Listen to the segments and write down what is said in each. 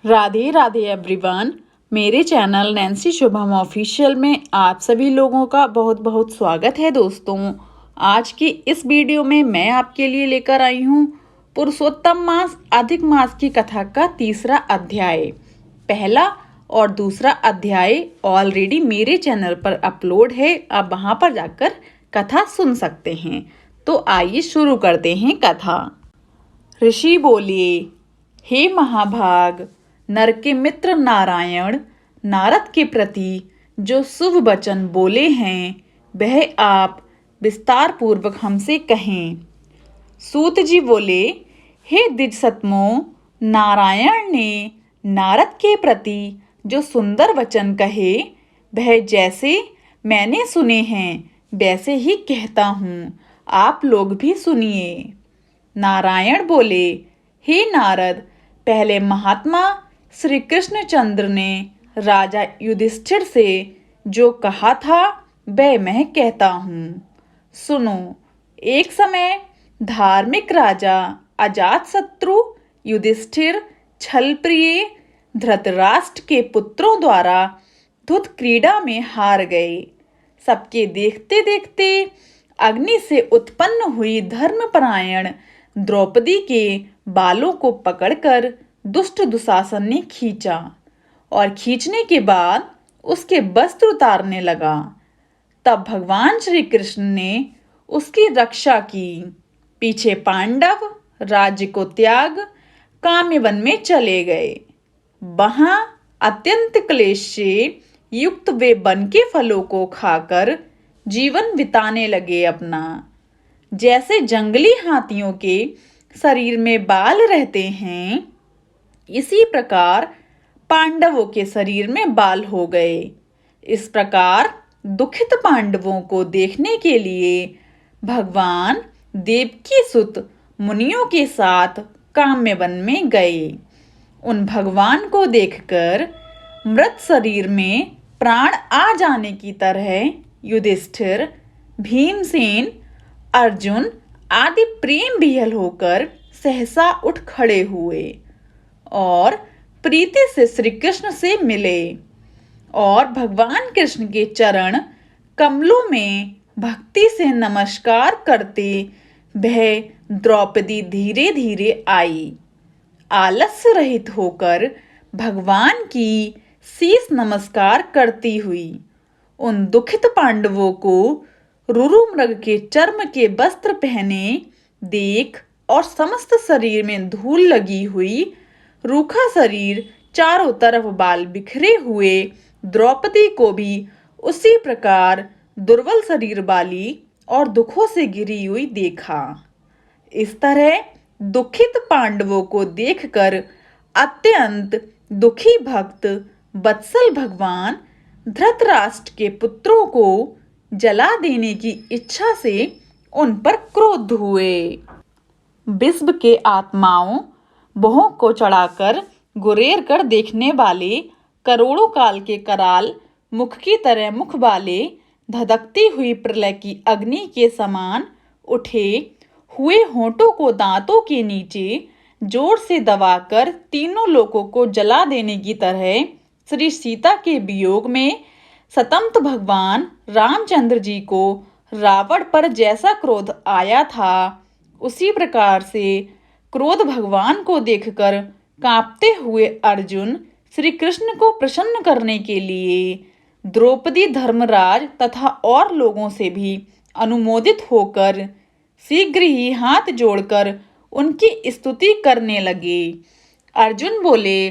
Radhe Radhe everyone. मेरे channel Nancy Shubham official में आप सभी लोगों का बहुत बहुत स्वागत है। दोस्तों, आज की इस वीडियो में मैं आपके लिए लेकर आई हूँ पुरुषोत्तम मास अधिक मास की कथा का तीसरा अध्याय। पहला और दूसरा अध्याय ऑलरेडी मेरे चैनल पर अपलोड है, आप वहाँ पर जाकर कथा सुन सकते हैं। तो आइए शुरू करते हैं कथा। ऋषि बोले, हे महाभाग, नर के मित्र नारायण नारद के प्रति जो शुभ वचन बोले हैं वह आप विस्तार पूर्वक हमसे कहें। सूत जी बोले, हे द्विजसत्मो, नारायण ने नारद के प्रति जो सुंदर वचन कहे वह जैसे मैंने सुने हैं वैसे ही कहता हूँ, आप लोग भी सुनिए। नारायण बोले, हे नारद, पहले महात्मा श्री कृष्णचंद्र ने राजा युधिष्ठिर से जो कहा था वह मैं कहता हूँ, सुनो। एक समय धार्मिक राजा अजातशत्रु युधिष्ठिर छलप्रिय धृतराष्ट्र के पुत्रों द्वारा धुत क्रीड़ा में हार गए। सबके देखते देखते अग्नि से उत्पन्न हुई धर्मपरायण द्रौपदी के बालों को पकड़कर दुष्ट दुशासन ने खींचा और खींचने के बाद उसके वस्त्र उतारने लगा। तब भगवान श्री कृष्ण ने उसकी रक्षा की। पीछे पांडव राज्य को त्याग काम्यवन में चले गए। वहां अत्यंत क्लेश से युक्त वे वन के फलों को खाकर जीवन बिताने लगे अपना। जैसे जंगली हाथियों के शरीर में बाल रहते हैं, इसी प्रकार पांडवों के शरीर में बाल हो गए। इस प्रकार दुखित पांडवों को देखने के लिए भगवान देवकी सुत मुनियों के साथ काम्यवन में गए। उन भगवान को देखकर मृत शरीर में प्राण आ जाने की तरह युधिष्ठिर, भीमसेन, अर्जुन आदि प्रेम विह्वल होकर सहसा उठ खड़े हुए और प्रीति से श्री कृष्ण से मिले और भगवान कृष्ण के चरण कमलों में भक्ति से नमस्कार करते वह द्रौपदी धीरे धीरे आई। आलस्य रहित होकर भगवान की शीश नमस्कार करती हुई उन दुखित पांडवों को रुरु मृग के चर्म के वस्त्र पहने देख और समस्त शरीर में धूल लगी हुई, रूखा शरीर, चारों तरफ बाल बिखरे हुए द्रौपदी को भी उसी प्रकार दुर्बल शरीर वाली और दुखों से घिरी हुई देखा। इस तरह दुखित पांडवों को देखकर अत्यंत दुखी भक्त वत्सल भगवान धृतराष्ट्र के पुत्रों को जला देने की इच्छा से उन पर क्रोध हुए। विश्व के आत्माओं बहुओं को चढ़ाकर गुरेर कर देखने वाले करोड़ों काल के कराल मुख की तरह मुख वाले धधकती हुई प्रलय की अग्नि के समान उठे हुए होठों को दांतों के नीचे जोर से दबाकर तीनों लोकों को जला देने की तरह श्री सीता के वियोग में सतंत भगवान रामचंद्र जी को रावण पर जैसा क्रोध आया था, उसी प्रकार से क्रोध भगवान को देखकर कांपते हुए अर्जुन श्री कृष्ण को प्रसन्न करने के लिए द्रौपदी, धर्मराज तथा और लोगों से भी अनुमोदित होकर शीघ्र ही हाथ जोड़कर उनकी स्तुति करने लगे। अर्जुन बोले,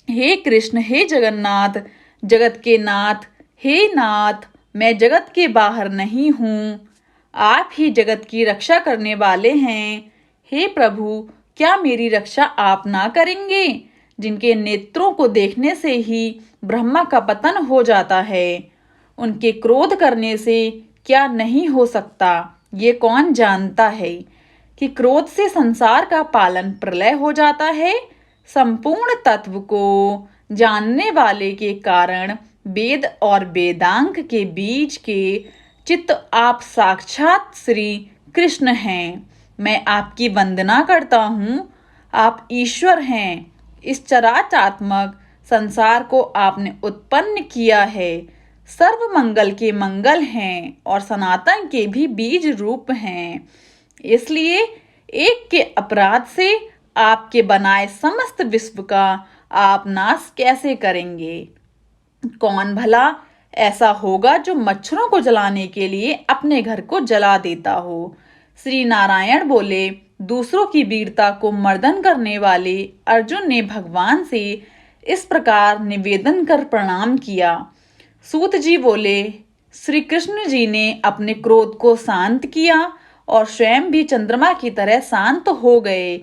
हे कृष्ण, हे जगन्नाथ, जगत के नाथ, हे नाथ, मैं जगत के बाहर नहीं हूँ, आप ही जगत की रक्षा करने वाले हैं। हे प्रभु, क्या मेरी रक्षा आप ना करेंगे, जिनके नेत्रों को देखने से ही ब्रह्मा का पतन हो जाता है? उनके क्रोध करने से क्या नहीं हो सकता, ये कौन जानता है कि क्रोध से संसार का पालन प्रलय हो जाता है। संपूर्ण तत्व को जानने वाले के कारण वेद और वेदांग के बीच के चित्त आप साक्षात श्री कृष्ण हैं। मैं आपकी वंदना करता हूँ, आप ईश्वर हैं। इस चराचरात्मक संसार को आपने उत्पन्न किया है। सर्व मंगल के मंगल हैं और सनातन के भी बीज रूप हैं। इसलिए एक के अपराध से आपके बनाए समस्त विश्व का आप नाश कैसे करेंगे? कौन भला ऐसा होगा जो मच्छरों को जलाने के लिए अपने घर को जला देता हो? श्री नारायण बोले। दूसरों की वीरता को मर्दन करने वाले अर्जुन ने भगवान से इस प्रकार निवेदन कर प्रणाम किया। सूत जी बोले, श्री कृष्ण जी ने अपने क्रोध को शांत किया और स्वयं भी चंद्रमा की तरह शांत हो गए।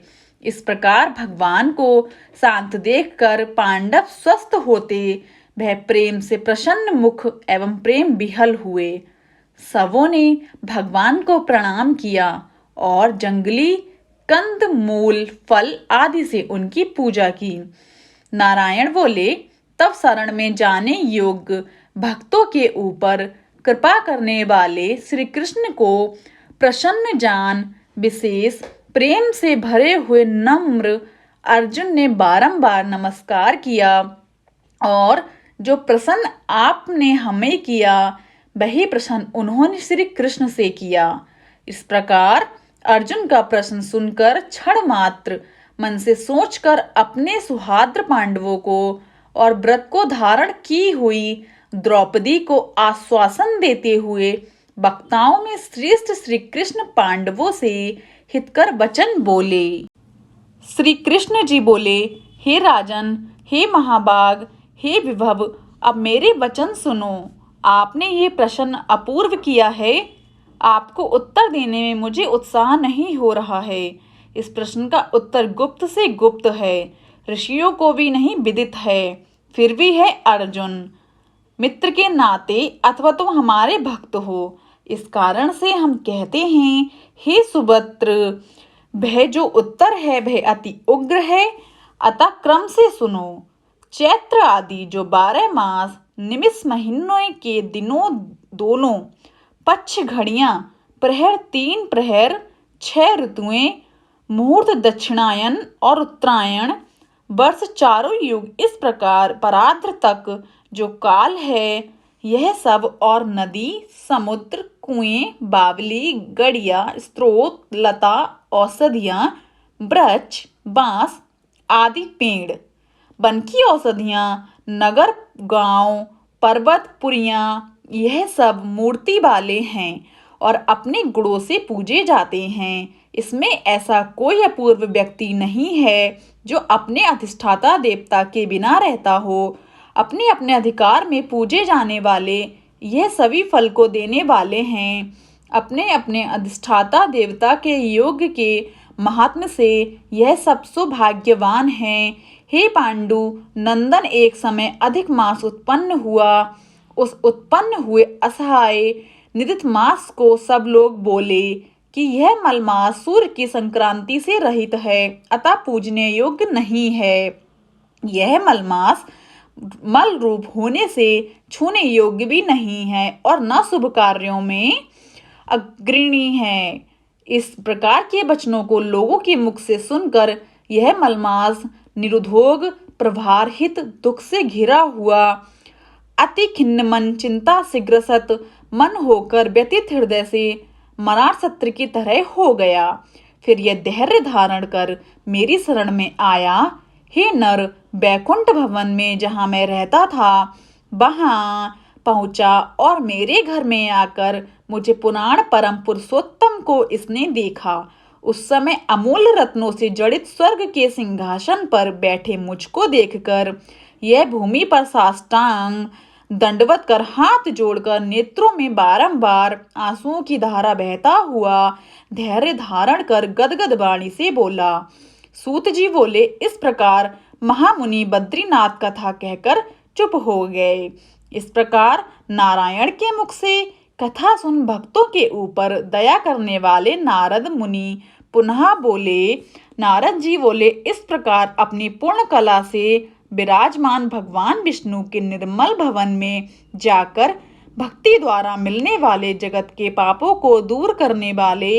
इस प्रकार भगवान को शांत देखकर पांडव स्वस्थ होते वह प्रेम से प्रसन्न मुख एवं प्रेम विहल हुए। सबों ने भगवान को प्रणाम किया और जंगली कंद मूल फल आदि से उनकी पूजा की। नारायण बोले, तब शरण में जाने योग्य भक्तों के ऊपर कृपा करने वाले श्री कृष्ण को प्रसन्न जान विशेष प्रेम से भरे हुए नम्र अर्जुन ने बारंबार नमस्कार किया और जो प्रसन्न आपने हमें किया वही प्रसन्न उन्होंने श्री कृष्ण से किया। इस प्रकार अर्जुन का प्रश्न सुनकर क्षण मात्र मन से सोचकर अपने सुहाद्र पांडवों को और व्रत को धारण की हुई द्रौपदी को आश्वासन देते हुए वक्ताओं में श्रेष्ठ श्री कृष्ण पांडवों से हितकर वचन बोले। श्री कृष्ण जी बोले, हे राजन, हे महाभाग, हे विभव, अब मेरे वचन सुनो। आपने ये प्रश्न अपूर्व किया है। आपको उत्तर देने में मुझे उत्साह नहीं हो रहा है। इस प्रश्न का उत्तर गुप्त से गुप्त है, ऋषियों को भी नहीं विदित है। फिर भी है अर्जुन, मित्र के नाते अथवा तुम हमारे भक्त हो, इस कारण से हम कहते हैं, हे सुभद्र, वह जो उत्तर है वह अति उग्र है, अतः क्रम से सुनो। चैत्र आदि जो 12 मास निमिष महीनों के दिनों दोनों पक्ष घड़ियां प्रहर 3 प्रहर 6 ऋतुएं मुहूर्त दक्षिणायन और उत्तरायण वर्ष चारों युग इस प्रकार परार्ध तक जो काल है, यह सब और नदी समुद्र कुएं बावली गड़िया स्रोत लता औषधियां वृक्ष बांस आदि पेड़ वन की औषधियां नगर गांव पर्वत पुरियां यह सब मूर्ति वाले हैं और अपने गुणों से पूजे जाते हैं। इसमें ऐसा कोई अपूर्व व्यक्ति नहीं है जो अपने अधिष्ठाता देवता के बिना रहता हो। अपने अपने अधिकार में पूजे जाने वाले यह सभी फल को देने वाले हैं। अपने अपने अधिष्ठाता देवता के योग के महात्म्य से यह सब सौभाग्यवान हैं। हे पांडु नंदन, एक समय अधिक मास उत्पन्न हुआ। उस उत्पन्न हुए असहाय निदित मास को सब लोग बोले कि यह मलमास सूर्य की संक्रांति से रहित है, अतः पूजने योग्य नहीं है। यह मलमास मल रूप होने से छूने योग्य भी नहीं है और न शुभ कार्यों में अग्रणी है। इस प्रकार के वचनों को लोगों के मुख से सुनकर यह मलमास निरुद्योग प्रभारहित दुख से घिरा हुआ अति खिन्न मन चिंता से ग्रसित मन होकर व्यथित हृदय से मरार सत्र की तरह हो गया। फिर यह धैर्य धारण कर मेरी शरण में आया। हे नर, बैकुंठ भवन में जहाँ मैं रहता था वहाँ पहुँचा और मेरे घर में आकर मुझे पुराण परम पुरुषोत्तम को इसने देखा। उस समय अमूल्य रत्नों से जड़ित स्वर्ग के सिंहासन पर बैठे मुझको देखकर यह भूमि पर साष्टांग दंडवत कर हाथ जोड़कर नेत्रों में बारंबार आंसुओं की धारा बहता हुआ धैर्य धारण कर गदगद वाणी से बोला। सूत जी बोले, इस प्रकार महामुनि बद्रीनाथ कथा कहकर चुप हो गए। इस प्रकार नारायण के मुख से कथा सुन भक्तों के ऊपर दया करने वाले नारद मुनि पुनः बोले। नारद जी बोले, इस प्रकार अपनी पूर्ण कला से विराजमान भगवान विष्णु के निर्मल भवन में जाकर भक्ति द्वारा मिलने वाले जगत के पापों को दूर करने वाले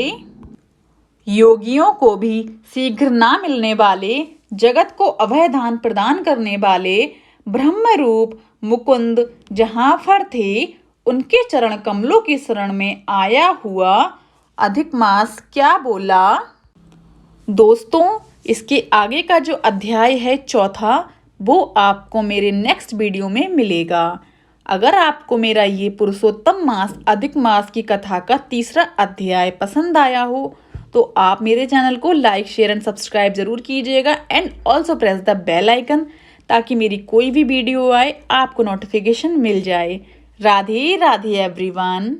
योगियों को भी शीघ्र ना मिलने वाले, जगत को अभय दान प्रदान करने वाले ब्रह्म रूप मुकुंद जहाँ पर थे, उनके चरण कमलों की शरण में आया हुआ अधिक मास क्या बोला। दोस्तों, इसके आगे का जो अध्याय है चौथा, वो आपको मेरे नेक्स्ट वीडियो में मिलेगा। अगर आपको मेरा ये पुरुषोत्तम मास अधिक मास की कथा का तीसरा अध्याय पसंद आया हो तो आप मेरे चैनल को लाइक, शेयर एंड सब्सक्राइब जरूर कीजिएगा and also press the bell icon, ताकि मेरी कोई भी वीडियो आए आपको नोटिफिकेशन मिल जाए। राधे राधे एवरीवन।